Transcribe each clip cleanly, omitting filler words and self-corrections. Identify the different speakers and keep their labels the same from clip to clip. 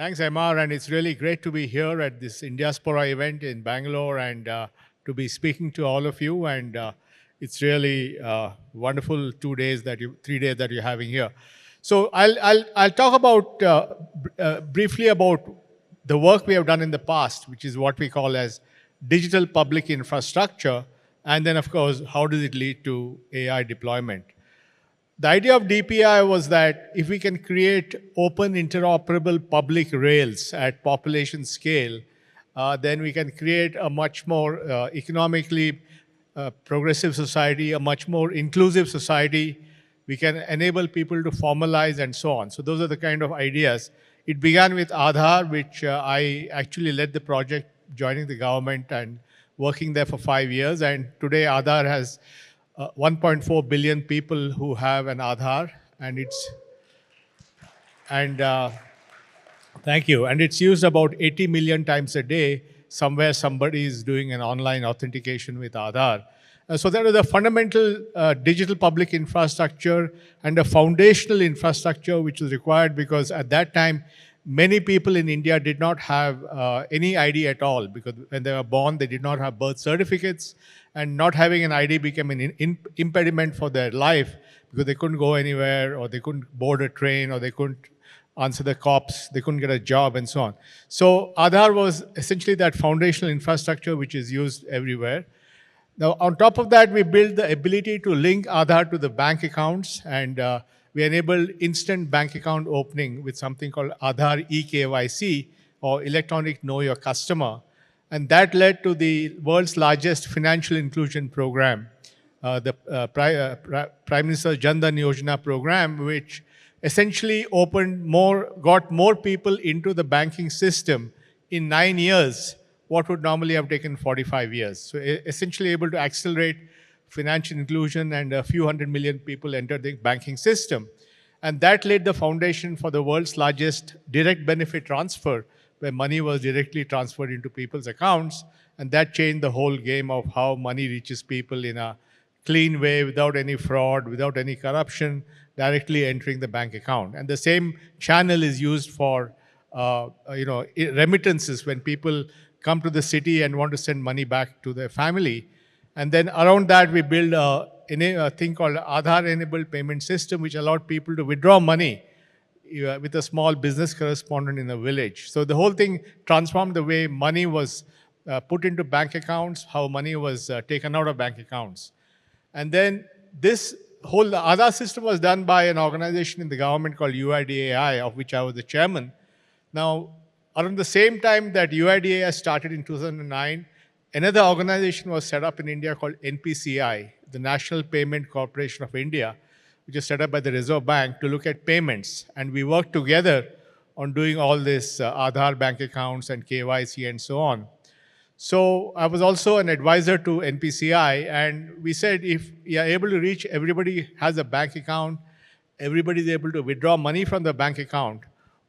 Speaker 1: Thanks, Emma, and it's really great to be here at this Indiaspora event in Bangalore and to be speaking to all of you. And it's really wonderful 3 days that you're having here. So I'll talk about briefly about the work we have done in the past, which is what we call as digital public infrastructure, and then of course how does it lead to AI deployment. The idea of DPI was that if we can create open, interoperable public rails at population scale, then we can create a much more economically progressive society, a much more inclusive society. We can enable people to formalize and so on. So those are the kind of ideas. It began with Aadhaar, which I actually led the project, joining the government and working there for 5 years. And today Aadhaar has 1.4 billion people who have an Aadhaar, and thank you. And it's used about 80 million times a day. Somewhere somebody is doing an online authentication with Aadhaar. So that was the fundamental digital public infrastructure and a foundational infrastructure which was required because at that time, many people in India did not have any ID at all because when they were born, they did not have birth certificates, and not having an ID became an impediment for their life because they couldn't go anywhere, or they couldn't board a train, or they couldn't answer the cops, they couldn't get a job, and so on. So Aadhaar was essentially that foundational infrastructure which is used everywhere. Now, on top of that, we built the ability to link Aadhaar to the bank accounts, and we enabled instant bank account opening with something called Aadhaar eKYC, or Electronic Know Your Customer. And that led to the world's largest financial inclusion program, the Prime Minister's Jan Dhan Yojana program, which essentially got more people into the banking system in 9 years, what would normally have taken 45 years. So essentially able to accelerate financial inclusion, and a few 100 million people entered the banking system. And that laid the foundation for the world's largest direct benefit transfer, where money was directly transferred into people's accounts. And that changed the whole game of how money reaches people in a clean way, without any fraud, without any corruption, directly entering the bank account. And the same channel is used for remittances, when people come to the city and want to send money back to their family. And then around that, we build a thing called Aadhaar-enabled payment system, which allowed people to withdraw money with a small business correspondent in a village. So the whole thing transformed the way money was put into bank accounts, how money was taken out of bank accounts. And then this whole Aadhaar system was done by an organization in the government called UIDAI, of which I was the chairman. Now, around the same time that UIDAI started in 2009, another organization was set up in India called NPCI, the National Payment Corporation of India, which is set up by the Reserve Bank to look at payments. And we worked together on doing all this Aadhaar bank accounts and KYC and so on. So I was also an advisor to NPCI, and we said if we are able to reach everybody has a bank account, everybody is able to withdraw money from the bank account,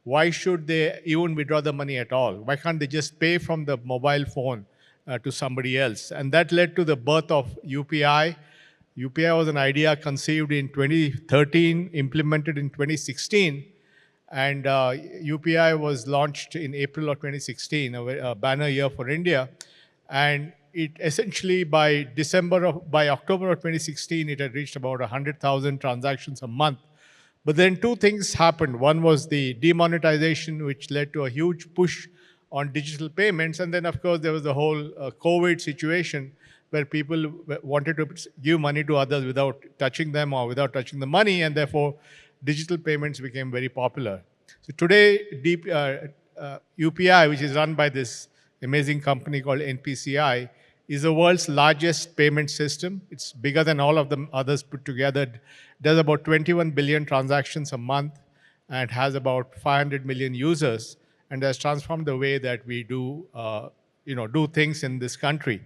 Speaker 1: why should they even withdraw the money at all? Why can't they just pay from the mobile phone to somebody else? And that led to the birth of UPI. UPI was an idea conceived in 2013, implemented in 2016, and UPI was launched in April of 2016, a banner year for India. And it essentially, by October of 2016, it had reached about 100,000 transactions a month. But then two things happened. One was the demonetization, which led to a huge push on digital payments. And then, of course, there was the whole COVID situation, where people wanted to give money to others without touching them or without touching the money, and therefore digital payments became very popular. So today, UPI, which is run by this amazing company called NPCI, is the world's largest payment system. It's bigger than all of the others put together. It does about 21 billion transactions a month and has about 500 million users, and has transformed the way that we do things in this country.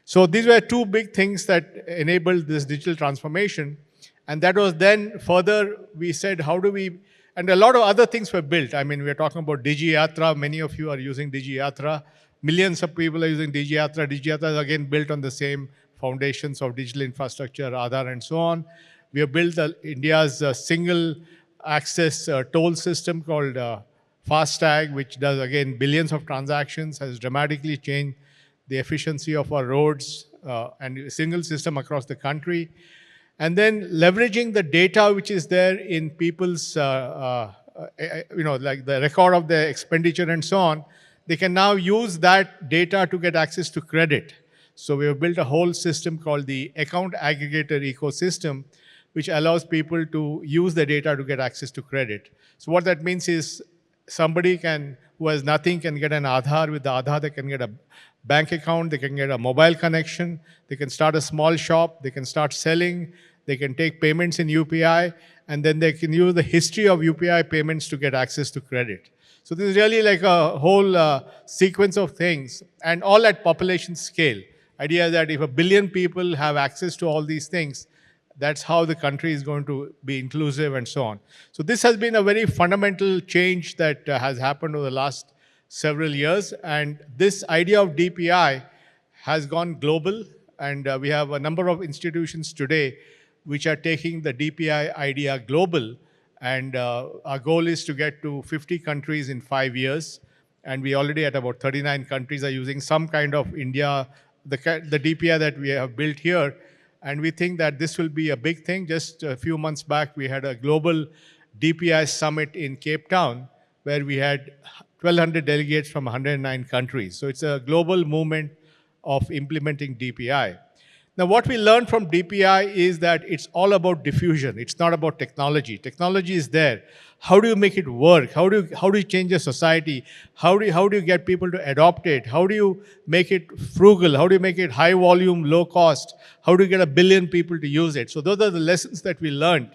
Speaker 1: So these were two big things that enabled this digital transformation. And that was then further, we said, how do we, and a lot of other things were built. I mean, we're talking about DigiYatra. Many of you are using DigiYatra. Millions of people are using DigiYatra. DigiYatra is again built on the same foundations of digital infrastructure, Aadhaar, and so on. We have built India's single access toll system called FASTag, which does, again, billions of transactions, has dramatically changed the efficiency of our roads and a single system across the country. And then leveraging the data which is there in people's, like the record of their expenditure and so on, they can now use that data to get access to credit. So we have built a whole system called the account aggregator ecosystem, which allows people to use the data to get access to credit. So what that means is somebody who has nothing can get an Aadhaar. With the Aadhaar, they can get a bank account, they can get a mobile connection, they can start a small shop, they can start selling, they can take payments in UPI, and then they can use the history of UPI payments to get access to credit. So this is really like a whole sequence of things, and all at population scale. Idea is that if 1 billion people have access to all these things, that's how the country is going to be inclusive and so on. So this has been a very fundamental change that has happened over the last several years. And this idea of DPI has gone global. And we have a number of institutions today which are taking the DPI idea global. And our goal is to get to 50 countries in 5 years. And we already at about 39 countries are using some kind of India, the DPI that we have built here. And we think that this will be a big thing. Just a few months back, we had a global DPI summit in Cape Town, where we had 1,200 delegates from 109 countries. So it's a global movement of implementing DPI. Now, what we learned from DPI is that it's all about diffusion. It's not about technology. Technology is there. How do you make it work? How do you change a society? How do you get people to adopt it? How do you make it frugal? How do you make it high volume, low cost? How do you get 1 billion people to use it? So those are the lessons that we learned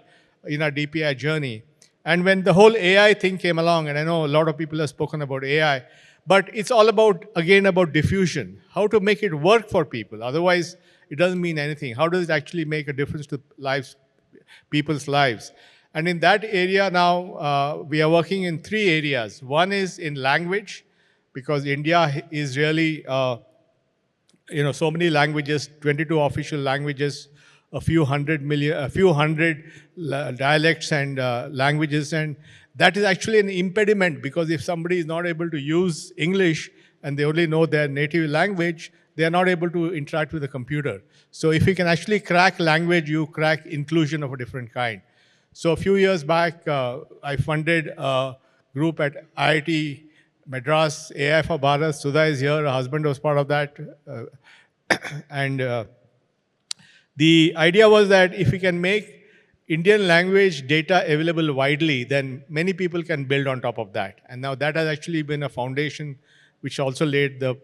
Speaker 1: in our DPI journey. And when the whole AI thing came along, and I know a lot of people have spoken about AI, but it's all about, again, about diffusion. How to make it work for people. Otherwise, it doesn't mean anything. How does it actually make a difference to people's lives? And in that area now, we are working in 3 areas. One is in language, because India is really, so many languages, 22 official languages, a few hundred dialects and languages. And that is actually an impediment, because if somebody is not able to use English and they only know their native language, they are not able to interact with the computer. So if you can actually crack language, you crack inclusion of a different kind. So a few years back, I funded a group at IIT Madras, AI for Bharat. Sudha is here, her husband was part of that. And the idea was that if we can make Indian language data available widely, then many people can build on top of that. And now that has actually been a foundation which also laid the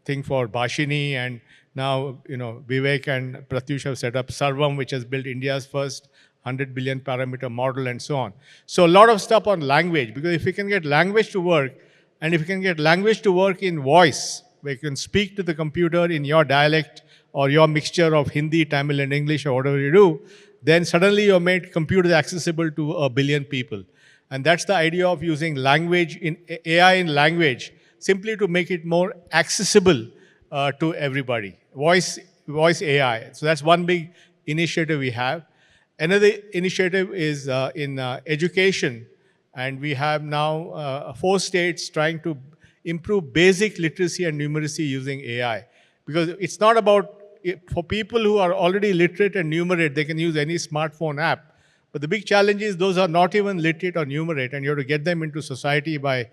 Speaker 1: thing for Bhashini, and now, Vivek and Pratyush have set up Sarvam, which has built India's first 100 billion parameter model and so on. So a lot of stuff on language, because if you can get language to work, and if you can get language to work in voice, where you can speak to the computer in your dialect or your mixture of Hindi, Tamil and English or whatever you do, then suddenly you've made computers accessible to 1 billion people. And that's the idea of using language in AI in language, simply to make it more accessible to everybody. Voice AI. So that's one big initiative we have. Another initiative is in education, and we have now 4 states trying to improve basic literacy and numeracy using AI. Because it's not about, for people who are already literate and numerate, they can use any smartphone app. But the big challenge is those are not even literate or numerate, and you have to get them into society by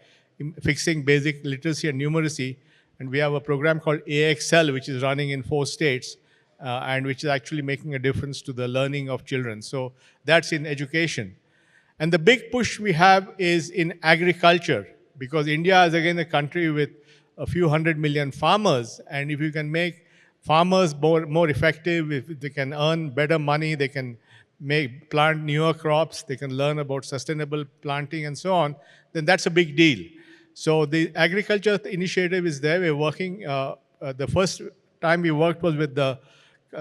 Speaker 1: fixing basic literacy and numeracy. And we have a program called AXL, which is running in 4 states, and which is actually making a difference to the learning of children. So that's in education. And the big push we have is in agriculture, because India is again a country with a few 100 million farmers. And if you can make farmers more effective, if they can earn better money, they can plant newer crops, they can learn about sustainable planting and so on, then that's a big deal. So the agriculture initiative is there. We're working, the first time we worked was with the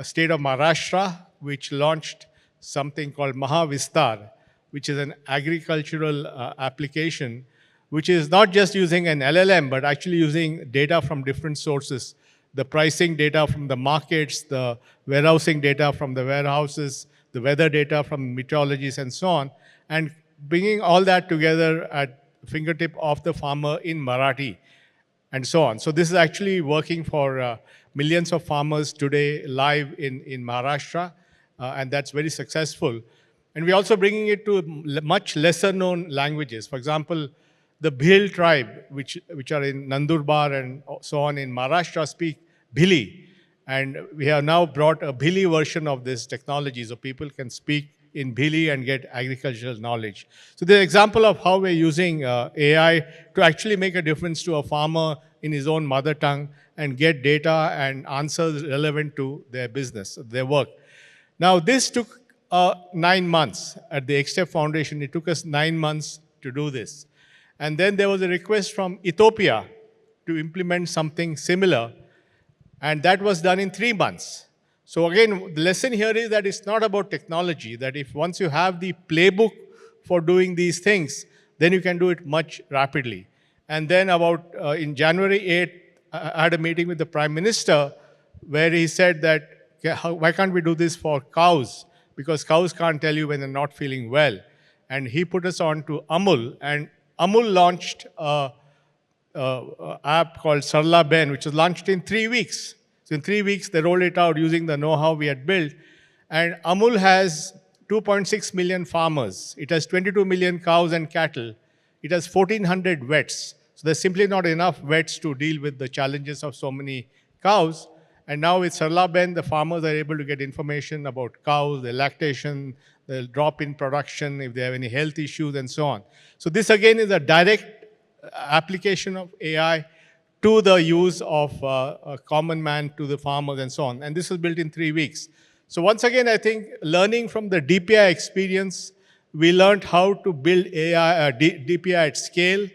Speaker 1: state of Maharashtra, which launched something called Mahavistar, which is an agricultural application, which is not just using an LLM, but actually using data from different sources. The pricing data from the markets, the warehousing data from the warehouses, the weather data from meteorologists and so on, and bringing all that together at fingertip of the farmer in Marathi, and so on. So this is actually working for millions of farmers today live in Maharashtra, and that's very successful. And we're also bringing it to much lesser known languages. For example, the Bhil tribe, which are in Nandurbar and so on in Maharashtra, speak Bhili. And we have now brought a Bhili version of this technology so people can speak in Bhili and get agricultural knowledge. So the example of how we're using AI to actually make a difference to a farmer in his own mother tongue and get data and answers relevant to their business, their work. Now, this took 9 months at the XTEP Foundation. It took us 9 months to do this. And then there was a request from Ethiopia to implement something similar, and that was done in 3 months. So again, the lesson here is that it's not about technology, that if once you have the playbook for doing these things, then you can do it much rapidly. And then in January 8th, I had a meeting with the Prime Minister where he said that, why can't we do this for cows? Because cows can't tell you when they're not feeling well. And he put us on to Amul, and Amul launched an app called Sarla Ben, which was launched in 3 weeks. So in 3 weeks, they rolled it out using the know-how we had built. And Amul has 2.6 million farmers. It has 22 million cows and cattle. It has 1,400 vets. So there's simply not enough vets to deal with the challenges of so many cows. And now with Sarla Ben, the farmers are able to get information about cows, their lactation, the drop in production, if they have any health issues, and so on. So this again is a direct application of AI to the use of a common man to the farmers and so on. And this was built in 3 weeks. So once again, I think learning from the DPI experience, we learned how to build AI, DPI at scale.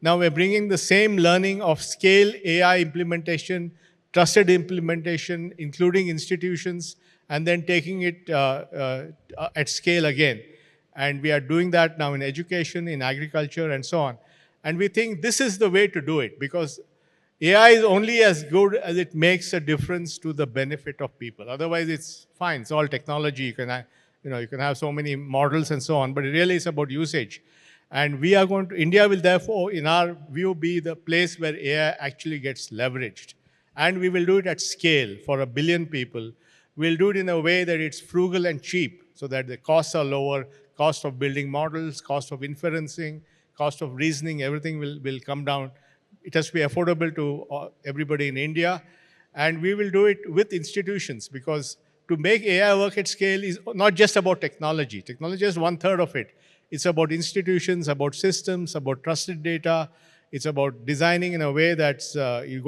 Speaker 1: Now we're bringing the same learning of scale AI implementation, trusted implementation, including institutions, and then taking it at scale again. And we are doing that now in education, in agriculture, and so on. And we think this is the way to do it, because AI is only as good as it makes a difference to the benefit of people. Otherwise, it's fine. It's all technology. You can have so many models and so on, but it really is about usage. And we are India will therefore, in our view, be the place where AI actually gets leveraged. And we will do it at scale for 1 billion people. We'll do it in a way that it's frugal and cheap, so that the costs are lower, cost of building models, cost of inferencing, cost of reasoning, everything will come down. It has to be affordable to everybody in India. And we will do it with institutions, because to make AI work at scale is not just about technology. Technology is 1/3 of it. It's about institutions, about systems, about trusted data. It's about designing in a way that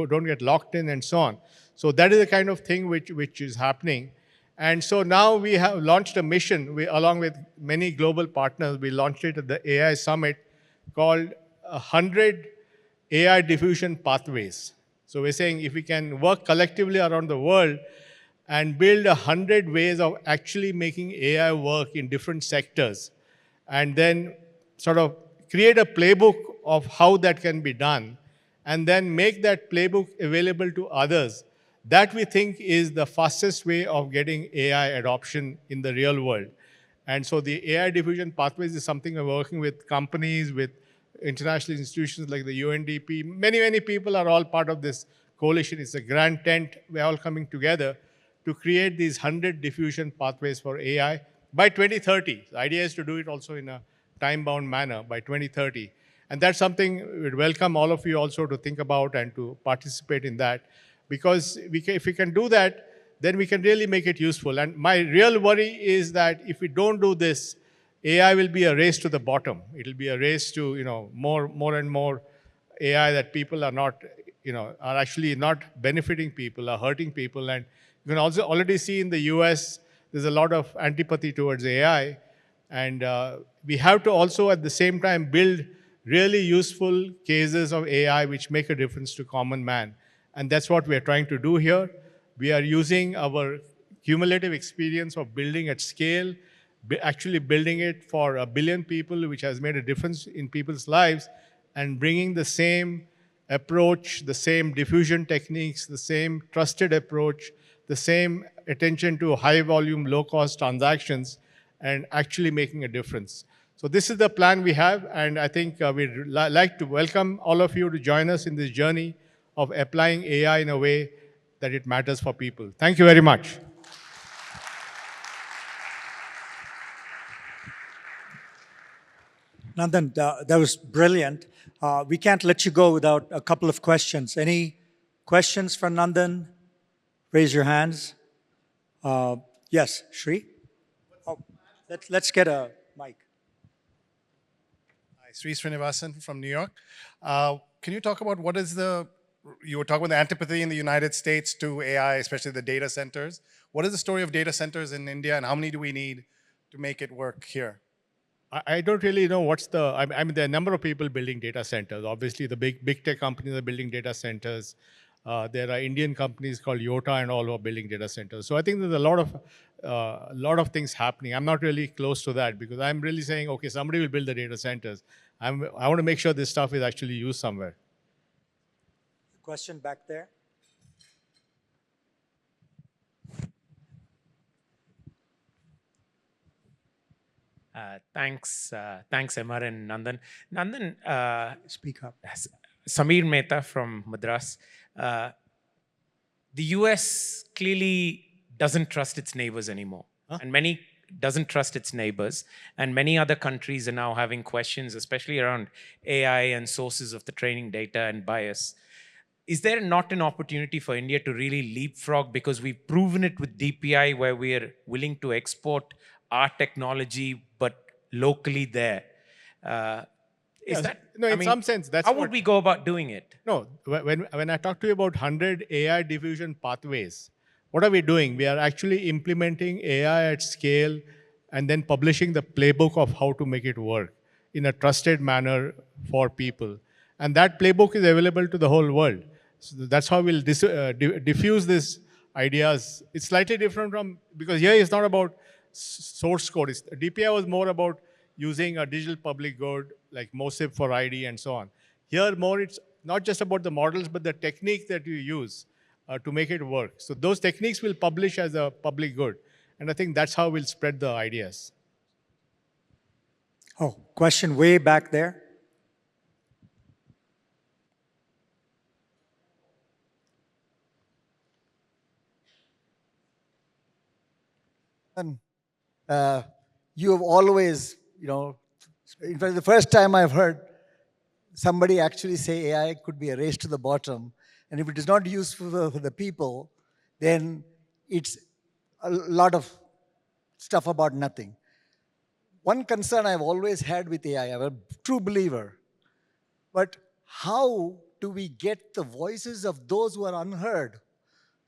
Speaker 1: don't get locked in and so on. So that is the kind of thing which is happening. And so now we have launched a mission, along with many global partners. We launched it at the AI Summit, called 100 AI diffusion pathways. So we're saying if we can work collectively around the world and build 100 ways of actually making AI work in different sectors, and then sort of create a playbook of how that can be done, and then make that playbook available to others, that we think is the fastest way of getting AI adoption in the real world. And so the AI diffusion pathways is something we're working with companies, with international institutions like the UNDP. Many, many people are all part of this coalition. It's a grand tent. We're all coming together to create these 100 diffusion pathways for AI by 2030. The idea is to do it also in a time-bound manner by 2030. And that's something we'd welcome all of you also to think about and to participate in that. Because if we can do that, then we can really make it useful. And my real worry is that if we don't do this, AI will be a race to the bottom. It'll be a race to, more and more AI that people are not, are actually not benefiting people, are hurting people. And you can also already see in the US, there's a lot of antipathy towards AI. And we have to also at the same time build really useful cases of AI which make a difference to common man. And that's what we are trying to do here. We are using our cumulative experience of building at scale, actually building it for 1 billion people, which has made a difference in people's lives, and bringing the same approach, the same diffusion techniques, the same trusted approach, the same attention to high volume, low cost transactions, and actually making a difference. So this is the plan we have, and I think we'd like to welcome all of you to join us in this journey of applying AI in a way that it matters for people. Thank you very much.
Speaker 2: Nandan, that was brilliant. We can't let you go without a couple of questions. Any questions for Nandan? Raise your hands. Yes, Shri? Oh, let's get a mic.
Speaker 3: Hi, Sri Srinivasan from New York. Can you talk about you were talking about the antipathy in the United States to AI, especially the data centers. What is the story of data centers in India, and how many do we need to make it work here?
Speaker 1: I don't really know I mean, there are a number of people building data centers. Obviously, the big tech companies are building data centers. There are Indian companies called Yota and all who are building data centers. So I think there's a lot of things happening. I'm not really close to that because I'm really saying, okay, somebody will build the data centers. I want to make sure this stuff is actually used somewhere.
Speaker 2: Question back there.
Speaker 4: Thanks, Emar and Nandan. Nandan,
Speaker 2: Speak up.
Speaker 4: Samir Mehta from Madras. The US clearly doesn't trust its neighbors anymore. And doesn't trust its neighbors. And many other countries are now having questions, especially around AI and sources of the training data and bias. Is there not an opportunity for India to really leapfrog, because we've proven it with DPI, where we are willing to export our technology, but locally there?
Speaker 1: In some sense, that's
Speaker 4: how would we go about doing it?
Speaker 1: No, when I talk to you about 100 AI diffusion pathways, what are we doing? We are actually implementing AI at scale and then publishing the playbook of how to make it work in a trusted manner for people. And that playbook is available to the whole world. So that's how we'll diffuse these ideas. It's slightly different because here it's not about source code. DPI was more about using a digital public good like MOSIP for ID and so on. Here more it's not just about the models, but the technique that you use to make it work. So those techniques will publish as a public good. And I think that's how we'll spread the ideas.
Speaker 2: Oh, question way back there.
Speaker 5: You have always, in fact, the first time I've heard somebody actually say AI could be a race to the bottom, and if it is not useful for the people, then it's a lot of stuff about nothing. One concern I've always had with AI, I'm a true believer, but how do we get the voices of those who are unheard?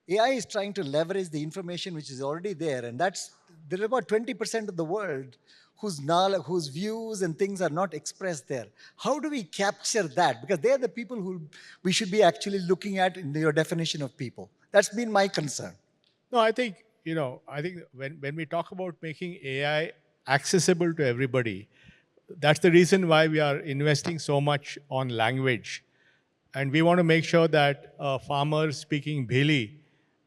Speaker 5: AI is trying to leverage the information which is already there, and there are about 20% of the world whose views and things are not expressed there. How do we capture that? Because they're the people who we should be actually looking at in your definition of people. That's been my concern.
Speaker 1: No, I think when we talk about making AI accessible to everybody, that's the reason why we are investing so much on language. And we want to make sure that a farmer speaking Bhili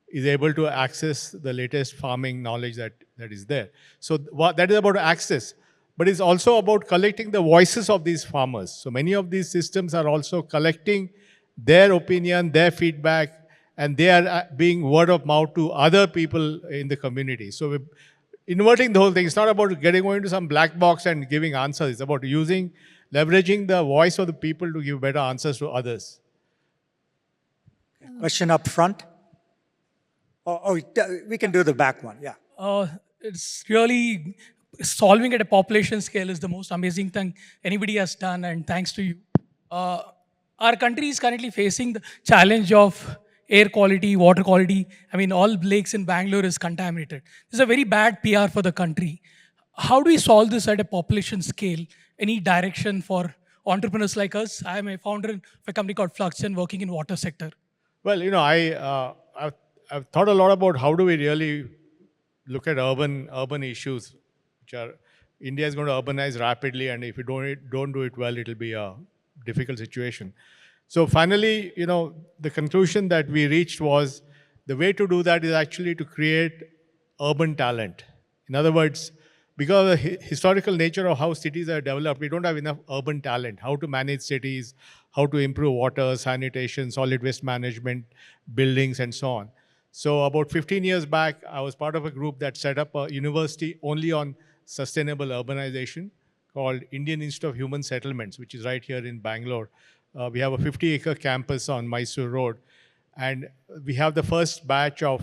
Speaker 1: is able to access the latest farming knowledge that is there. So that is about access. But it's also about collecting the voices of these farmers. So many of these systems are also collecting their opinion, their feedback, and they are being word of mouth to other people in the community. So we're inverting the whole thing. It's not about going into some black box and giving answers. It's about leveraging the voice of the people to give better answers to others.
Speaker 2: Question up front. We can do the back one, yeah.
Speaker 6: It's really solving at a population scale is the most amazing thing anybody has done, and thanks to you. Our country is currently facing the challenge of air quality, water quality. I mean, all lakes in Bangalore is contaminated. This is a very bad PR for the country. How do we solve this at a population scale? Any direction for entrepreneurs like us? I am a founder of a company called Fluxgen working in water sector.
Speaker 1: Well, I've thought a lot about how do we really look at urban issues, India is going to urbanize rapidly, and if you don't do it well, it'll be a difficult situation. So finally, the conclusion that we reached was the way to do that is actually to create urban talent. In other words, because of the historical nature of how cities are developed, we don't have enough urban talent, how to manage cities, how to improve water, sanitation, solid waste management, buildings, and so on. So about 15 years back, I was part of a group that set up a university only on sustainable urbanization called Indian Institute of Human Settlements, which is right here in Bangalore. We have a 50-acre campus on Mysore Road. And we have the first batch of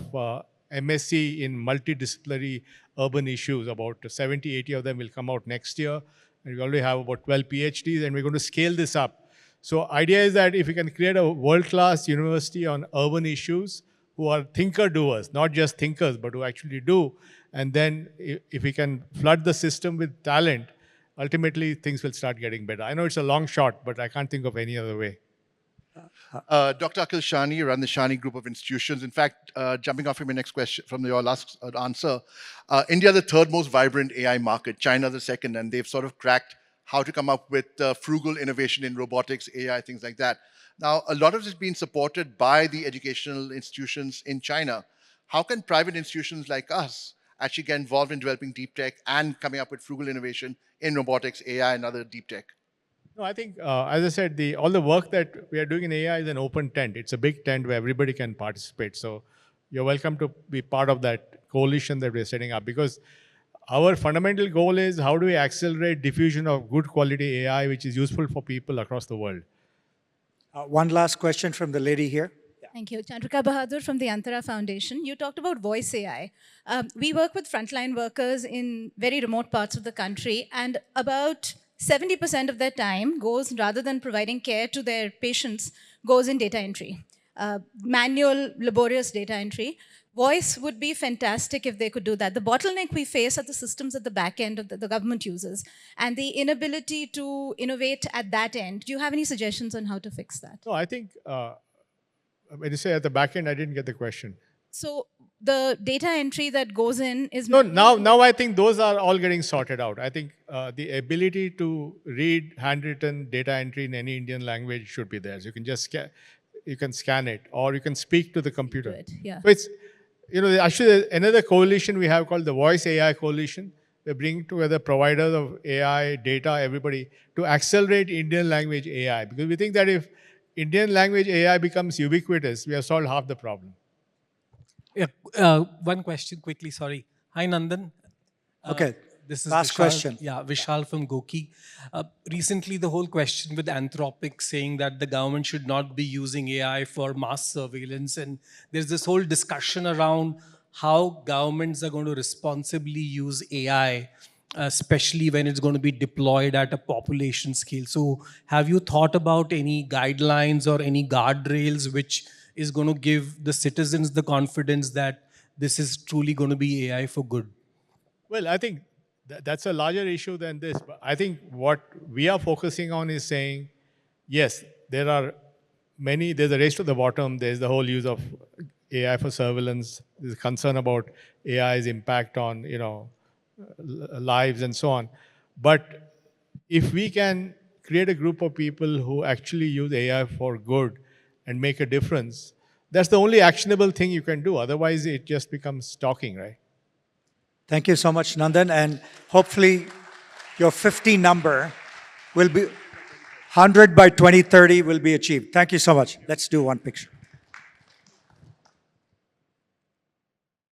Speaker 1: MSc in multidisciplinary urban issues. About 70, 80 of them will come out next year. And we already have about 12 PhDs, and we're going to scale this up. So idea is that if we can create a world-class university on urban issues who are thinker-doers, not just thinkers, but who actually do, and then if we can flood the system with talent, ultimately things will start getting better. I know it's a long shot, but I can't think of any other way.
Speaker 7: Dr. Akhil Shani, you run the Shani Group of Institutions. In fact, jumping off from your next question, from your last answer, India, the third most vibrant AI market, China the second, and they've sort of cracked how to come up with frugal innovation in robotics, AI, things like that. Now, a lot of it has been supported by the educational institutions in China. How can private institutions like us actually get involved in developing deep tech and coming up with frugal innovation in robotics, AI, and other deep tech?
Speaker 1: No, I think, as I said, all the work that we are doing in AI is an open tent. It's a big tent where everybody can participate. So you're welcome to be part of that coalition that we're setting up, because our fundamental goal is how do we accelerate diffusion of good quality AI, which is useful for people across the world.
Speaker 2: One last question from the lady here.
Speaker 8: Thank you. Chandrika Bahadur from the Antara Foundation. You talked about voice AI. We work with frontline workers in very remote parts of the country, and about 70% of their time goes, rather than providing care to their patients, goes in data entry. Manual, laborious data entry. Voice would be fantastic if they could do that. The bottleneck we face are the systems at the back end of the government uses, and the inability to innovate at that end. Do you have any suggestions on how to fix that?
Speaker 1: No, I think, when you say at the back end, I didn't get the question.
Speaker 8: So the data entry that goes in is...
Speaker 1: No, now I think those are all getting sorted out. I think the ability to read handwritten data entry in any Indian language should be there. So you can just scan it, or you can speak to the computer.
Speaker 8: Yeah.
Speaker 1: So it's, actually another coalition we have called the Voice AI Coalition. We're bringing together providers of AI, data, everybody, to accelerate Indian language AI. Because we think that if Indian language AI becomes ubiquitous, we have solved half the problem.
Speaker 9: Yeah, one question quickly, sorry. Hi, Nandan.
Speaker 2: Okay,
Speaker 9: this is
Speaker 2: last
Speaker 9: Vishal,
Speaker 2: question.
Speaker 9: Yeah, Vishal from Goki. Recently, the whole question with Anthropic saying that the government should not be using AI for mass surveillance. And there's this whole discussion around how governments are going to responsibly use AI, especially when it's going to be deployed at a population scale. So have you thought about any guidelines or any guardrails which is going to give the citizens the confidence that this is truly going to be AI for good?
Speaker 1: Well, I think that's a larger issue than this. But I think what we are focusing on is saying, yes, there's a race to the bottom. There's the whole use of AI for surveillance. There's concern about AI's impact on, lives and so on. But if we can create a group of people who actually use AI for good and make a difference, that's the only actionable thing you can do. Otherwise, it just becomes talking, right?
Speaker 2: Thank you so much, Nandan. And hopefully your 50 number will be 100 by 2030 will be achieved. Thank you so much. Let's do one picture.